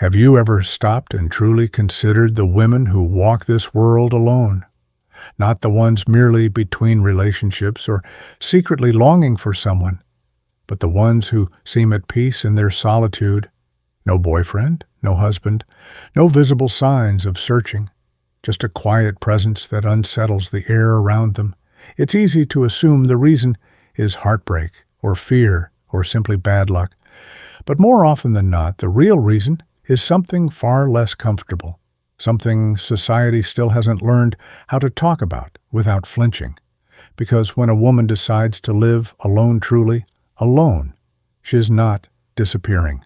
Have you ever stopped and truly considered the women who walk this world alone? Not the ones merely between relationships or secretly longing for someone, but the ones who seem at peace in their solitude. No boyfriend, no husband, no visible signs of searching, just a quiet presence that unsettles the air around them. It's easy to assume the reason is heartbreak or fear or simply bad luck. But more often than not, the real reason is something far less comfortable, something society still hasn't learned how to talk about without flinching. Because when a woman decides to live alone, truly alone, she's not disappearing.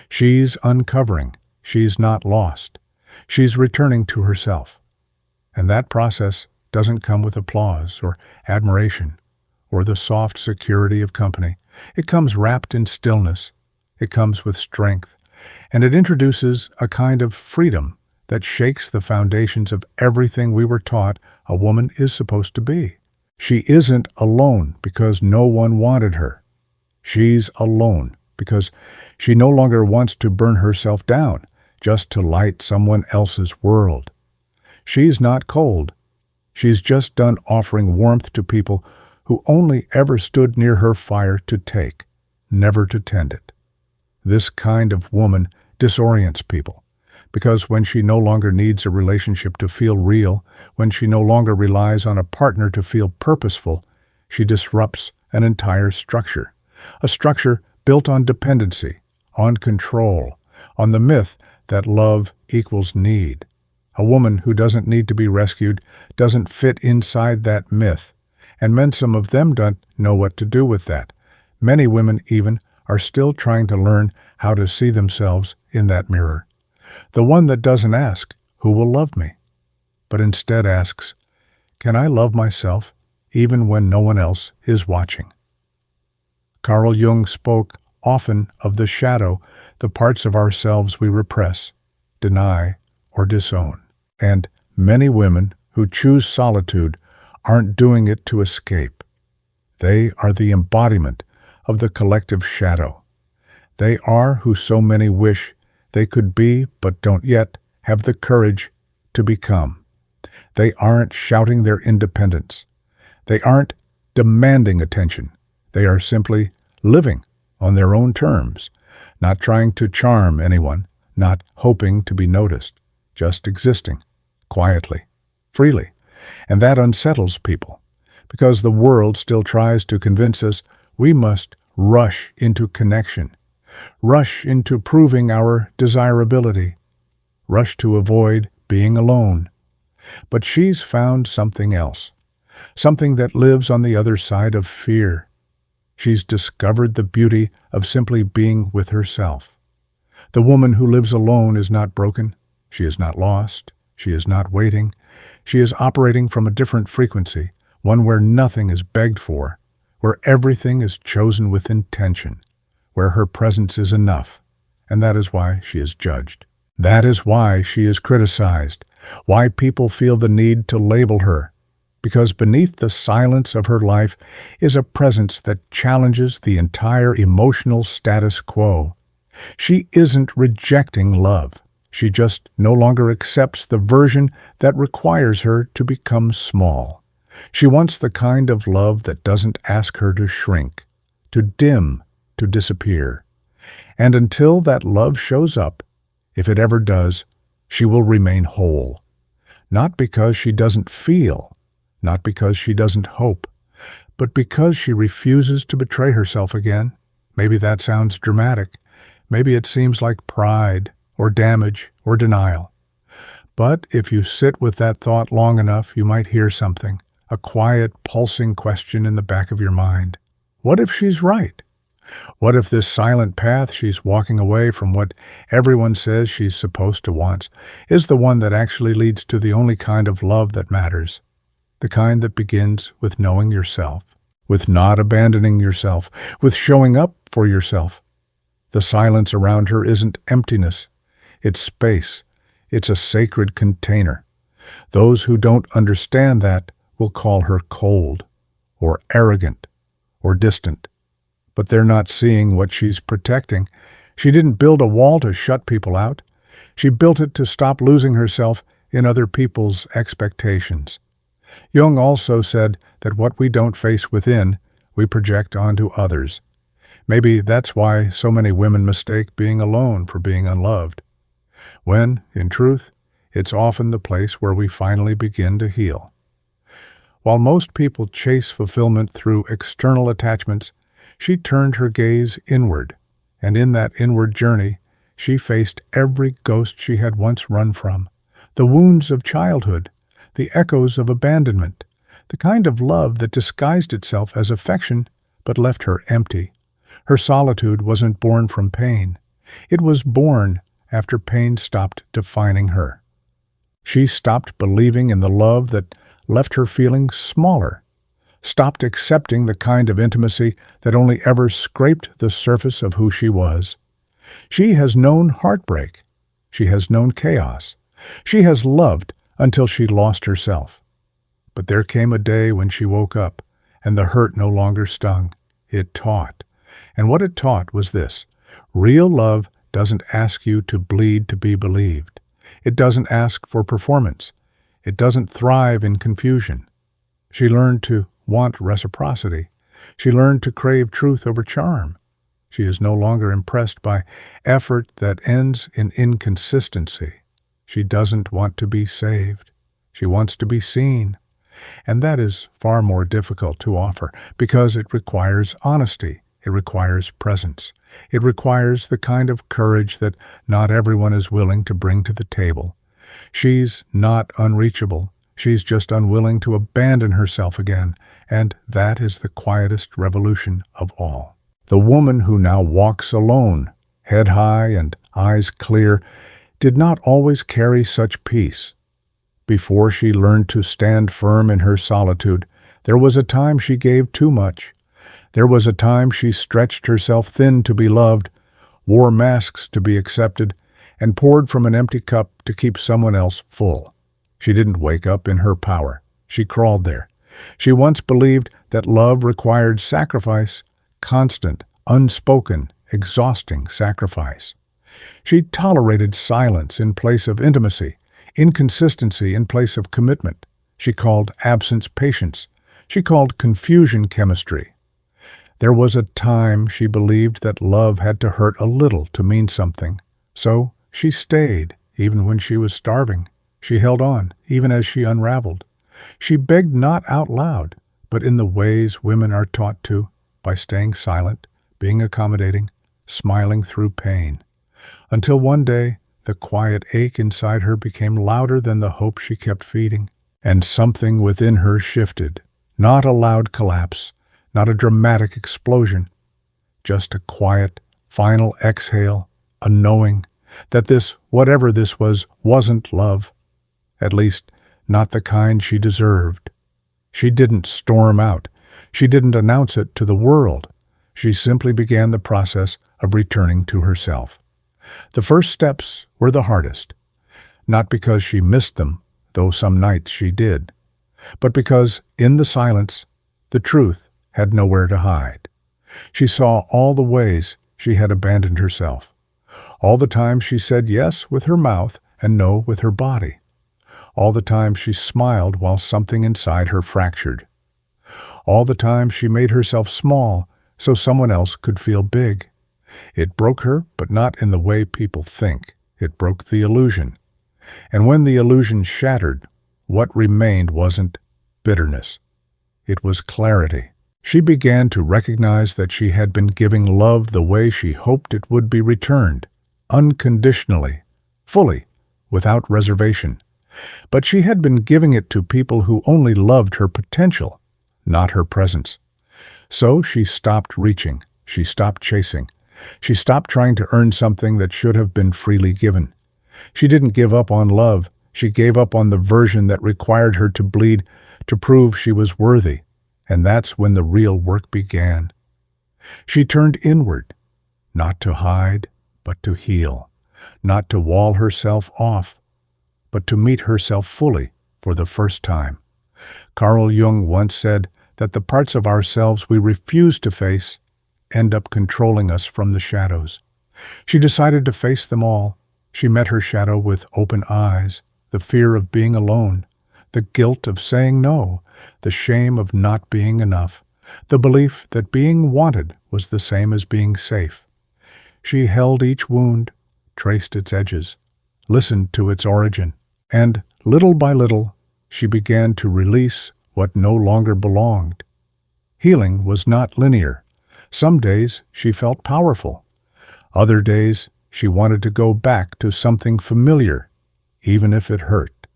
She's uncovering. She's not lost. She's returning to herself. And that process doesn't come with applause or admiration or the soft security of company. It comes wrapped in stillness. It comes with strength. And it introduces a kind of freedom that shakes the foundations of everything we were taught a woman is supposed to be. She isn't alone because no one wanted her. She's alone because she no longer wants to burn herself down just to light someone else's world. She's not cold. She's just done offering warmth to people who only ever stood near her fire to take, never to tend it. This kind of woman disorients people, because when she no longer needs a relationship to feel real, when she no longer relies on a partner to feel purposeful, she disrupts an entire structure. A structure built on dependency, on control, on the myth that love equals need. A woman who doesn't need to be rescued doesn't fit inside that myth, and some of them don't know what to do with that. Many women even are still trying to learn how to see themselves in that mirror. The one that doesn't ask, "Who will love me?" but instead asks, "Can I love myself even when no one else is watching?" Carl Jung spoke often of the shadow, the parts of ourselves we repress, deny, or disown. And many women who choose solitude aren't doing it to escape. They are the embodiment of the collective shadow. They are who so many wish they could be but don't yet have the courage to become. They aren't shouting their independence. They aren't demanding attention. They are simply living on their own terms, not trying to charm anyone, not hoping to be noticed, just existing, quietly, freely. And that unsettles people, because the world still tries to convince us we must rush into connection, rush into proving our desirability, rush to avoid being alone. But she's found something else, something that lives on the other side of fear. She's discovered the beauty of simply being with herself. The woman who lives alone is not broken. She is not lost. She is not waiting. She is operating from a different frequency, one where nothing is begged for, where everything is chosen with intention, where her presence is enough, and that is why she is judged. That is why she is criticized, why people feel the need to label her, because beneath the silence of her life is a presence that challenges the entire emotional status quo. She isn't rejecting love. She just no longer accepts the version that requires her to become small. She wants the kind of love that doesn't ask her to shrink, to dim, to disappear. And until that love shows up, if it ever does, she will remain whole. Not because she doesn't feel, not because she doesn't hope, but because she refuses to betray herself again. Maybe that sounds dramatic. Maybe it seems like pride, or damage, or denial. But if you sit with that thought long enough, you might hear something, a quiet, pulsing question in the back of your mind. What if she's right? What if this silent path she's walking away from what everyone says she's supposed to want is the one that actually leads to the only kind of love that matters? The kind that begins with knowing yourself, with not abandoning yourself, with showing up for yourself. The silence around her isn't emptiness. It's space. It's a sacred container. Those who don't understand that will call her cold, or arrogant, or distant. But they're not seeing what she's protecting. She didn't build a wall to shut people out. She built it to stop losing herself in other people's expectations. Jung also said that what we don't face within, we project onto others. Maybe that's why so many women mistake being alone for being unloved, when, in truth, it's often the place where we finally begin to heal. While most people chase fulfillment through external attachments, she turned her gaze inward, and in that inward journey, she faced every ghost she had once run from, the wounds of childhood, the echoes of abandonment, the kind of love that disguised itself as affection but left her empty. Her solitude wasn't born from pain. It was born after pain stopped defining her. She stopped believing in the love that left her feeling smaller, stopped accepting the kind of intimacy that only ever scraped the surface of who she was. She has known heartbreak. She has known chaos. She has loved until she lost herself. But there came a day when she woke up, and the hurt no longer stung. It taught. And what it taught was this: real love doesn't ask you to bleed to be believed. It doesn't ask for performance. It doesn't thrive in confusion. She learned to want reciprocity. She learned to crave truth over charm. She is no longer impressed by effort that ends in inconsistency. She doesn't want to be saved. She wants to be seen. And that is far more difficult to offer because it requires honesty. It requires presence. It requires the kind of courage that not everyone is willing to bring to the table. She's not unreachable. She's just unwilling to abandon herself again, and that is the quietest revolution of all. The woman who now walks alone, head high and eyes clear, did not always carry such peace. Before she learned to stand firm in her solitude, there was a time she gave too much. There was a time she stretched herself thin to be loved, wore masks to be accepted, and poured from an empty cup to keep someone else full. She didn't wake up in her power. She crawled there. She once believed that love required sacrifice, constant, unspoken, exhausting sacrifice. She tolerated silence in place of intimacy, inconsistency in place of commitment. She called absence patience. She called confusion chemistry. There was a time she believed that love had to hurt a little to mean something. So she stayed, even when she was starving. She held on, even as she unraveled. She begged not out loud, but in the ways women are taught to, by staying silent, being accommodating, smiling through pain. Until one day, the quiet ache inside her became louder than the hope she kept feeding, and something within her shifted. Not a loud collapse, not a dramatic explosion, just a quiet, final exhale, a knowing that this, whatever this was, wasn't love. At least, not the kind she deserved. She didn't storm out. She didn't announce it to the world. She simply began the process of returning to herself. The first steps were the hardest, not because she missed them, though some nights she did, but because, in the silence, the truth had nowhere to hide. She saw all the ways she had abandoned herself, all the times she said yes with her mouth and no with her body, all the times she smiled while something inside her fractured, all the times she made herself small so someone else could feel big. It broke her, but not in the way people think. It broke the illusion. And when the illusion shattered, what remained wasn't bitterness. It was clarity. She began to recognize that she had been giving love the way she hoped it would be returned, unconditionally, fully, without reservation. But she had been giving it to people who only loved her potential, not her presence. So she stopped reaching. She stopped chasing. She stopped trying to earn something that should have been freely given. She didn't give up on love. She gave up on the version that required her to bleed to prove she was worthy. And that's when the real work began. She turned inward, not to hide, but to heal, not to wall herself off, but to meet herself fully for the first time. Carl Jung once said that the parts of ourselves we refuse to face end up controlling us from the shadows. She decided to face them all. She met her shadow with open eyes, the fear of being alone, the guilt of saying no, the shame of not being enough, the belief that being wanted was the same as being safe. She held each wound, traced its edges, listened to its origin, and, little by little, she began to release what no longer belonged. Healing was not linear. Some days she felt powerful. Other days she wanted to go back to something familiar, even if it hurt.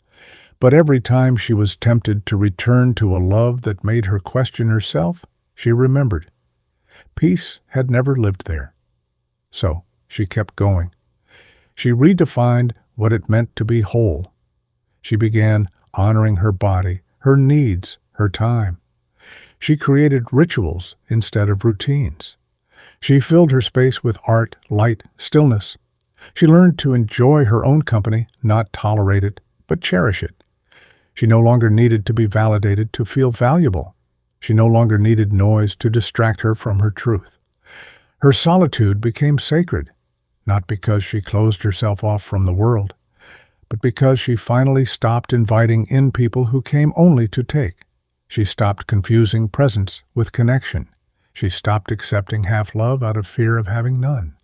But every time she was tempted to return to a love that made her question herself, she remembered. Peace had never lived there. So she kept going. She redefined what it meant to be whole. She began honoring her body, her needs, her time. She created rituals instead of routines. She filled her space with art, light, stillness. She learned to enjoy her own company, not tolerate it, but cherish it. She no longer needed to be validated to feel valuable. She no longer needed noise to distract her from her truth. Her solitude became sacred, not because she closed herself off from the world, but because she finally stopped inviting in people who came only to take. She stopped confusing presence with connection. She stopped accepting half-love out of fear of having none.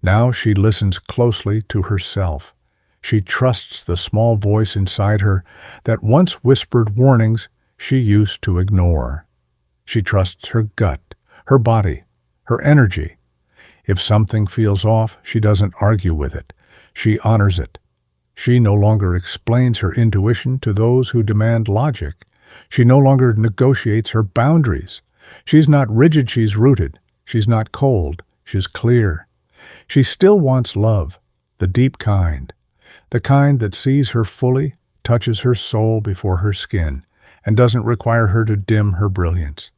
Now she listens closely to herself. She trusts the small voice inside her that once whispered warnings she used to ignore. She trusts her gut, her body, her energy. If something feels off, she doesn't argue with it. She honors it. She no longer explains her intuition to those who demand logic. She no longer negotiates her boundaries. She's not rigid, she's rooted. She's not cold, she's clear. She still wants love, the deep kind, the kind that sees her fully, touches her soul before her skin, and doesn't require her to dim her brilliance.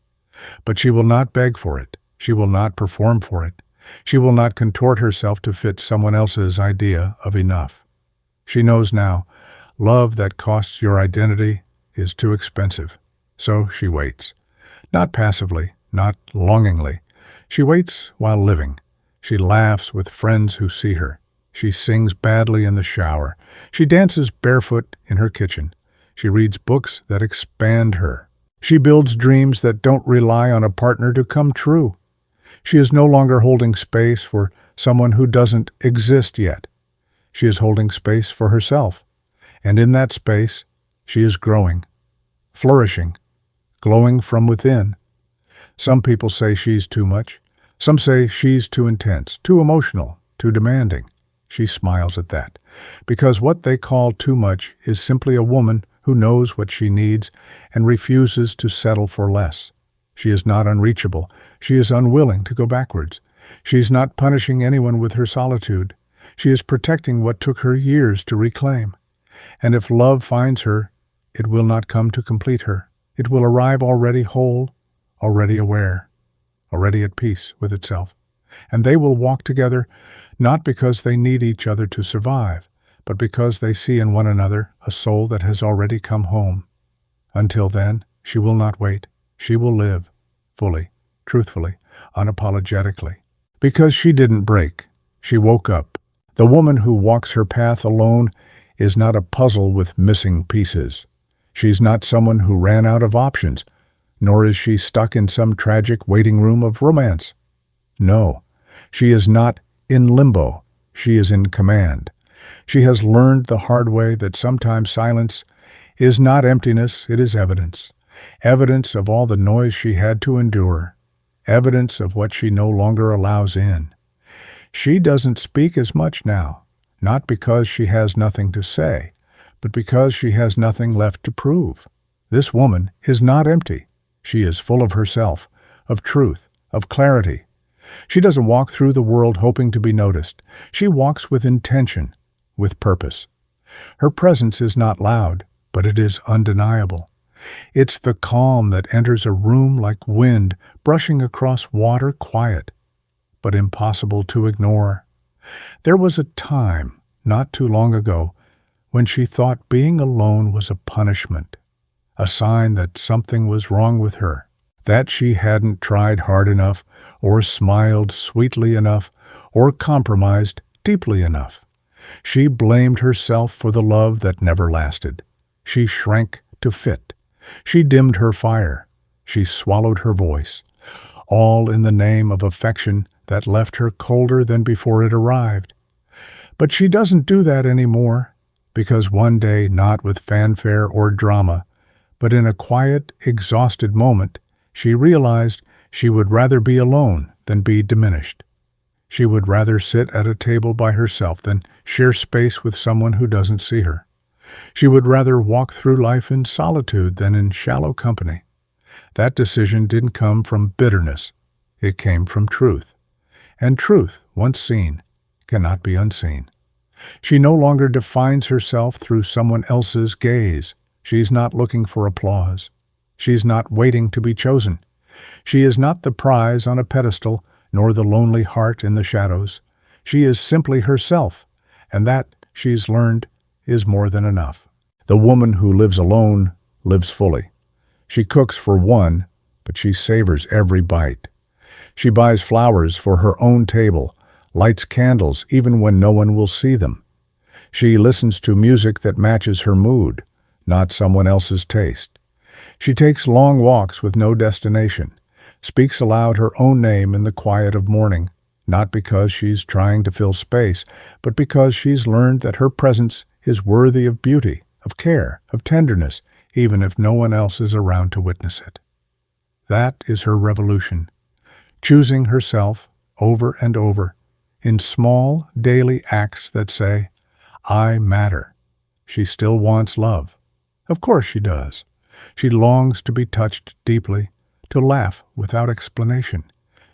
But she will not beg for it. She will not perform for it. She will not contort herself to fit someone else's idea of enough. She knows now, love that costs your identity is too expensive. So she waits. Not passively, not longingly. She waits while living. She laughs with friends who see her. She sings badly in the shower. She dances barefoot in her kitchen. She reads books that expand her. She builds dreams that don't rely on a partner to come true. She is no longer holding space for someone who doesn't exist yet. She is holding space for herself. And in that space, she is growing, flourishing, glowing from within. Some people say she's too much. Some say she's too intense, too emotional, too demanding. She smiles at that, because what they call too much is simply a woman who knows what she needs and refuses to settle for less. She is not unreachable. She is unwilling to go backwards. She is not punishing anyone with her solitude. She is protecting what took her years to reclaim. And if love finds her, it will not come to complete her. It will arrive already whole, already aware, already at peace with itself. And they will walk together, not because they need each other to survive, but because they see in one another a soul that has already come home. Until then, she will not wait. She will live, fully, truthfully, unapologetically. Because she didn't break, she woke up. The woman who walks her path alone is not a puzzle with missing pieces. She's not someone who ran out of options, nor is she stuck in some tragic waiting room of romance. No, she is not in limbo. She is in command. She has learned the hard way that sometimes silence is not emptiness, it is evidence. Evidence of all the noise she had to endure. Evidence of what she no longer allows in. She doesn't speak as much now, not because she has nothing to say, but because she has nothing left to prove. This woman is not empty. She is full of herself, of truth, of clarity. She doesn't walk through the world hoping to be noticed. She walks with intention, with purpose. Her presence is not loud, but it is undeniable. It's the calm that enters a room like wind brushing across water, quiet, but impossible to ignore. There was a time, not too long ago, when she thought being alone was a punishment, a sign that something was wrong with her, that she hadn't tried hard enough, or smiled sweetly enough, or compromised deeply enough. She blamed herself for the love that never lasted. She shrank to fit. She dimmed her fire. She swallowed her voice, all in the name of affection that left her colder than before it arrived. But she doesn't do that anymore, because one day, not with fanfare or drama, but in a quiet, exhausted moment, she realized she would rather be alone than be diminished. She would rather sit at a table by herself than share space with someone who doesn't see her. She would rather walk through life in solitude than in shallow company. That decision didn't come from bitterness. It came from truth. And truth, once seen, cannot be unseen. She no longer defines herself through someone else's gaze. She's not looking for applause. She's not waiting to be chosen. She is not the prize on a pedestal, nor the lonely heart in the shadows. She is simply herself, and that, she's learned, is more than enough. The woman who lives alone lives fully. She cooks for one, but she savors every bite. She buys flowers for her own table, lights candles even when no one will see them. She listens to music that matches her mood, not someone else's taste. She takes long walks with no destination, speaks aloud her own name in the quiet of morning, not because she's trying to fill space, but because she's learned that her presence is worthy of beauty, of care, of tenderness, even if no one else is around to witness it. That is her revolution, choosing herself over and over, in small, daily acts that say, I matter. She still wants love. Of course she does. She longs to be touched deeply, to laugh without explanation,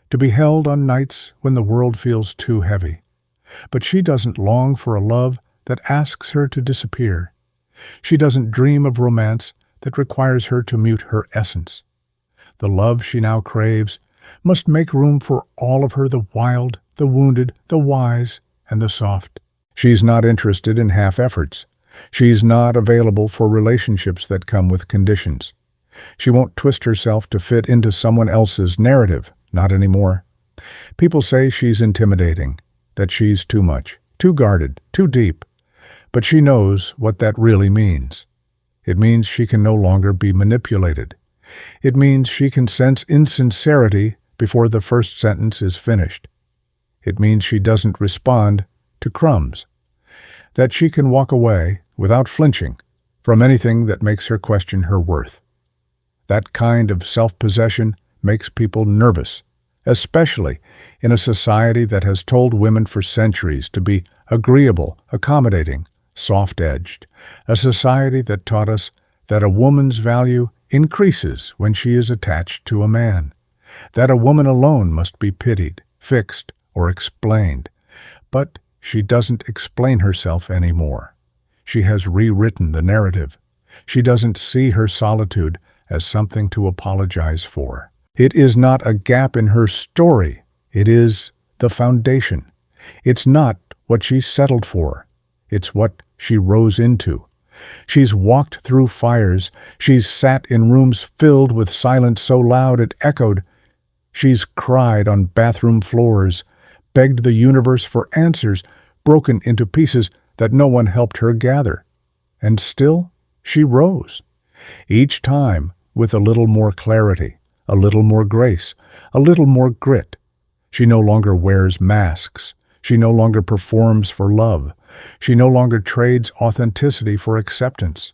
to be held on nights when the world feels too heavy. But she doesn't long for a love that asks her to disappear. She doesn't dream of romance that requires her to mute her essence. The love she now craves must make room for all of her, the wild, the wounded, the wise, and the soft. She's not interested in half-efforts. She's not available for relationships that come with conditions. She won't twist herself to fit into someone else's narrative, not anymore. People say she's intimidating, that she's too much, too guarded, too deep. But she knows what that really means. It means she can no longer be manipulated. It means she can sense insincerity before the first sentence is finished. It means she doesn't respond to crumbs. That she can walk away, without flinching, from anything that makes her question her worth. That kind of self-possession makes people nervous, especially in a society that has told women for centuries to be agreeable, accommodating, soft-edged, a society that taught us that a woman's value increases when she is attached to a man, that a woman alone must be pitied, fixed, or explained. But she doesn't explain herself anymore. She has rewritten the narrative. She doesn't see her solitude as something to apologize for. It is not a gap in her story. It is the foundation. It's not what she settled for. It's what she rose into. She's walked through fires. She's sat in rooms filled with silence so loud it echoed. She's cried on bathroom floors, begged the universe for answers, broken into pieces that no one helped her gather. And still, she rose. Each time with a little more clarity, a little more grace, a little more grit. She no longer wears masks. She no longer performs for love. She no longer trades authenticity for acceptance.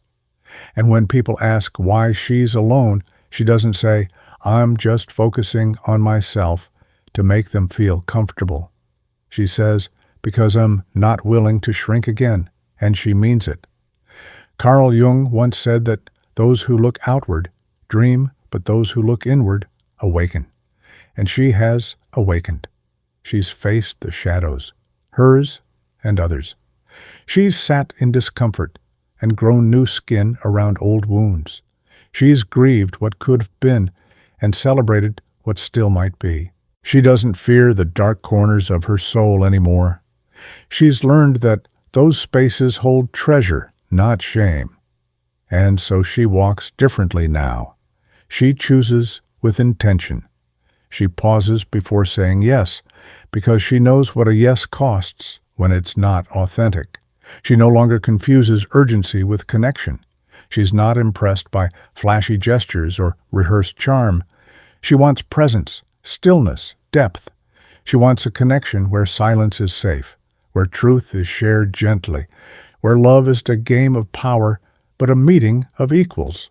And when people ask why she's alone, she doesn't say, I'm just focusing on myself to make them feel comfortable. She says, because I'm not willing to shrink again, and she means it. Carl Jung once said that those who look outward dream, but those who look inward awaken. And she has awakened. She's faced the shadows, hers and others. She's sat in discomfort and grown new skin around old wounds. She's grieved what could have been and celebrated what still might be. She doesn't fear the dark corners of her soul anymore. She's learned that those spaces hold treasure, not shame. And so she walks differently now. She chooses with intention. She pauses before saying yes, because she knows what a yes costs when it's not authentic. She no longer confuses urgency with connection. She's not impressed by flashy gestures or rehearsed charm. She wants presence, stillness, depth. She wants a connection where silence is safe, where truth is shared gently, where love isn't a game of power, but a meeting of equals.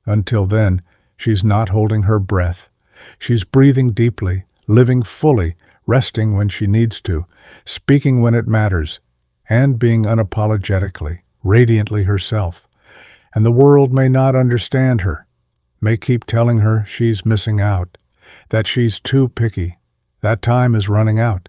Until then, she's not holding her breath. She's breathing deeply, living fully, resting when she needs to, speaking when it matters, and being unapologetically, radiantly herself. And the world may not understand her, may keep telling her she's missing out, that she's too picky, that time is running out.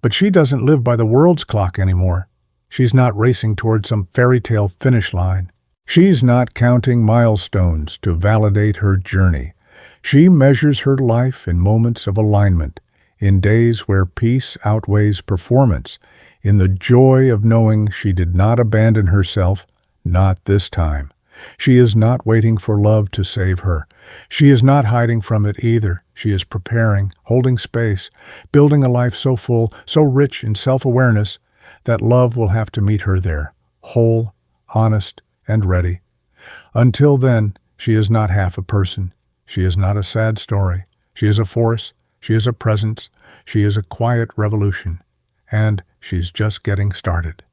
But she doesn't live by the world's clock anymore. She's not racing toward some fairy tale finish line. She's not counting milestones to validate her journey. She measures her life in moments of alignment, in days where peace outweighs performance, in the joy of knowing she did not abandon herself, not this time. She is not waiting for love to save her. She is not hiding from it either. She is preparing, holding space, building a life so full, so rich in self-awareness, that love will have to meet her there, whole, honest, and ready. Until then, she is not half a person. She is not a sad story. She is a force. She is a presence. She is a quiet revolution. And she's just getting started.